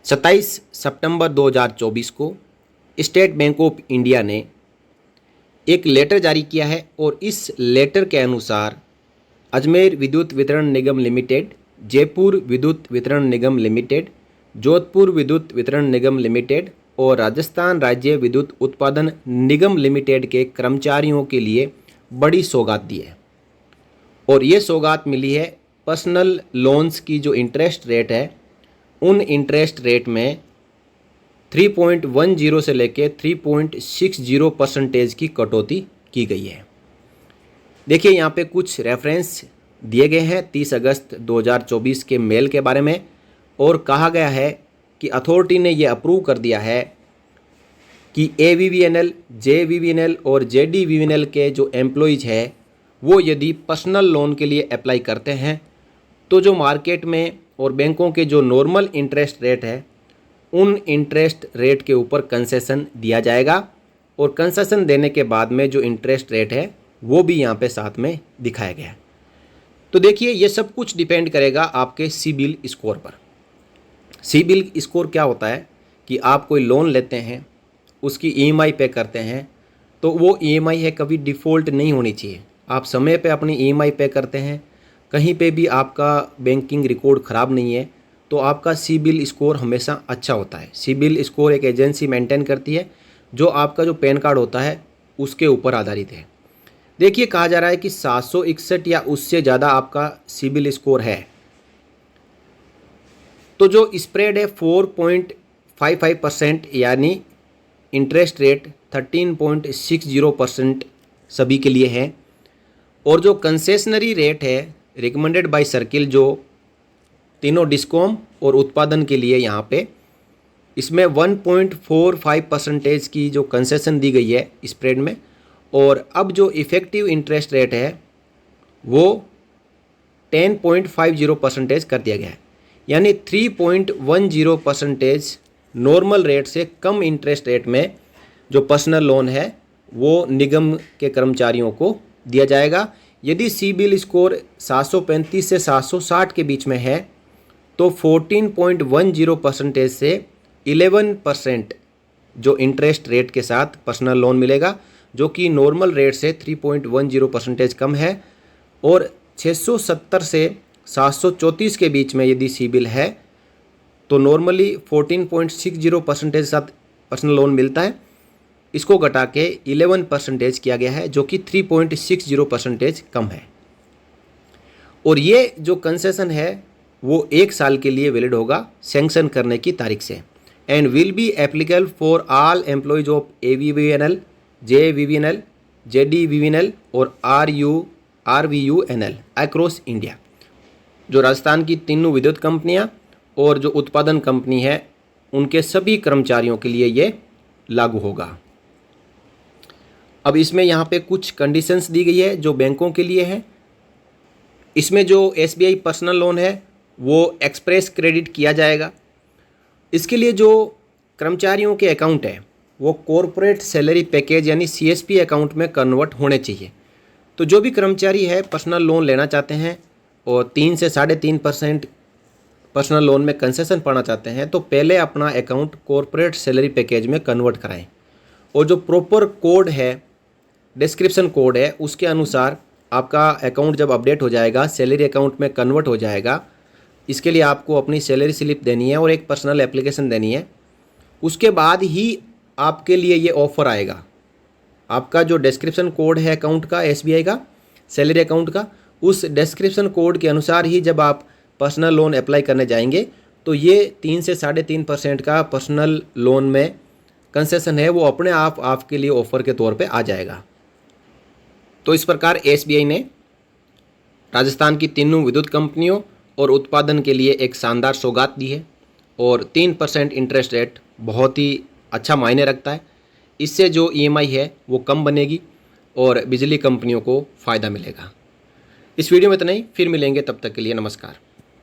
27 सितंबर 2024 को state bank of India ने एक लेटर जारी किया है और इस लेटर के अनुसार अजमेर विद्युत वितरण निगम लिमिटेड, जयपुर विद्युत वितरण निगम लिमिटेड, जोधपुर विद्युत वितरण निगम लिमिटेड और राजस्थान राज्य विद्युत उत्पादन निगम लिमिटेड के कर्मचारियों के लिए बड़ी सौगात दी है। और ये सौगात मिली है पर्सनल लोन्स की जो इंटरेस्ट रेट है, उन इंटरेस्ट रेट में 3.10 से लेकर 3.60% की कटौती की गई है। देखिए यहाँ पे कुछ रेफरेंस दिए गए हैं 30 अगस्त 2024 के मेल के बारे में, और कहा गया है कि अथॉरिटी ने ये अप्रूव कर दिया है कि AVVNL, JVVNL और JDVVNL के जो एम्प्लॉयज़ है वो यदि पर्सनल लोन के लिए अप्लाई करते हैं तो जो मार्केट में और बैंकों के जो नॉर्मल इंटरेस्ट रेट है उन इंटरेस्ट रेट के ऊपर कंसेशन दिया जाएगा, और कंसेशन देने के बाद में जो इंटरेस्ट रेट है वो भी यहाँ पे साथ में दिखाया गया है। तो देखिए ये सब कुछ डिपेंड करेगा आपके सिबिल स्कोर पर। सिबिल स्कोर क्या होता है कि आप कोई लोन लेते हैं, उसकी EMI पे करते हैं, तो वो EMI है कभी डिफ़ॉल्ट नहीं होनी चाहिए। आप समय पे अपनी EMI पे करते हैं, कहीं पे भी आपका बैंकिंग रिकॉर्ड ख़राब नहीं है, तो आपका सिबिल स्कोर हमेशा अच्छा होता है। सिबिल स्कोर एक एजेंसी मेंटेन करती है जो आपका जो पैन कार्ड होता है उसके ऊपर आधारित है। देखिए कहा जा रहा है कि 761 या उससे ज़्यादा आपका सिबिल स्कोर है तो जो स्प्रेड है 4.55% यानी इंटरेस्ट रेट 13.60% सभी के लिए है। और जो कंसेशनरी रेट है रिकमेंडेड बाय सर्किल जो तीनों डिस्कॉम और उत्पादन के लिए यहाँ पे इसमें 1.45% की जो कंसेशन दी गई है स्प्रेड में, और अब जो इफ़ेक्टिव इंटरेस्ट रेट है वो 10.50% कर दिया गया है, यानी 3.10% नॉर्मल रेट से कम इंटरेस्ट रेट में जो पर्सनल लोन है वो निगम के कर्मचारियों को दिया जाएगा। यदि सिबिल स्कोर 735 से 760 के बीच में है तो 14.10% से 11% जो इंटरेस्ट रेट के साथ पर्सनल लोन मिलेगा, जो कि नॉर्मल रेट से 3.10% कम है। और 670 से 734 के बीच में यदि सिबिल है तो नॉर्मली 14.60% के साथ पर्सनल लोन मिलता है, इसको घटा के 11% किया गया है, जो कि 3.60% कम है। और ये जो कंसेशन है वो 1 साल के लिए वैलिड होगा सैंक्शन करने की तारीख से, and will be applicable for all employees of AVVNL, JVVNL, JDVVNL और RVUNL अक्रॉस इंडिया। जो राजस्थान की तीनों विद्युत कंपनियां और जो उत्पादन कंपनी है उनके सभी कर्मचारियों के लिए ये लागू होगा। अब इसमें यहाँ पे कुछ कंडीशंस दी गई है जो बैंकों के लिए है। इसमें जो SBI पर्सनल लोन है वो एक्सप्रेस क्रेडिट किया जाएगा। इसके लिए जो कर्मचारियों के अकाउंट है वो कॉरपोरेट सैलरी पैकेज यानी CSP अकाउंट में कन्वर्ट होने चाहिए। तो जो भी कर्मचारी है पर्सनल लोन लेना चाहते हैं और 3 से 3.5% पर्सनल लोन में कंसेशन पाना चाहते हैं तो पहले अपना अकाउंट कॉरपोरेट सैलरी पैकेज में कन्वर्ट कराएं, और जो प्रॉपर कोड है, डिस्क्रिप्शन कोड है, उसके अनुसार आपका अकाउंट जब अपडेट हो जाएगा, सैलरी अकाउंट में कन्वर्ट हो जाएगा। इसके लिए आपको अपनी सैलरी स्लिप देनी है और एक पर्सनल एप्लीकेशन देनी है। उसके बाद ही आपके लिए ये ऑफ़र आएगा। आपका जो डिस्क्रिप्शन कोड है अकाउंट का, SBI का सैलरी अकाउंट का, उस डिस्क्रिप्शन कोड के अनुसार ही जब आप पर्सनल लोन अप्लाई करने जाएंगे तो ये 3 से 3.5% का पर्सनल लोन में कंसेशन है वो अपने आप आपके लिए ऑफ़र के तौर पे आ जाएगा। तो इस प्रकार SBI ने राजस्थान की तीनों विद्युत कंपनियों और उत्पादन के लिए एक शानदार सौगात दी है, और 3% इंटरेस्ट रेट बहुत ही अच्छा मायने रखता है। इससे जो EMI है वो कम बनेगी और बिजली कंपनियों को फ़ायदा मिलेगा। इस वीडियो में इतना ही, फिर मिलेंगे, तब तक के लिए नमस्कार।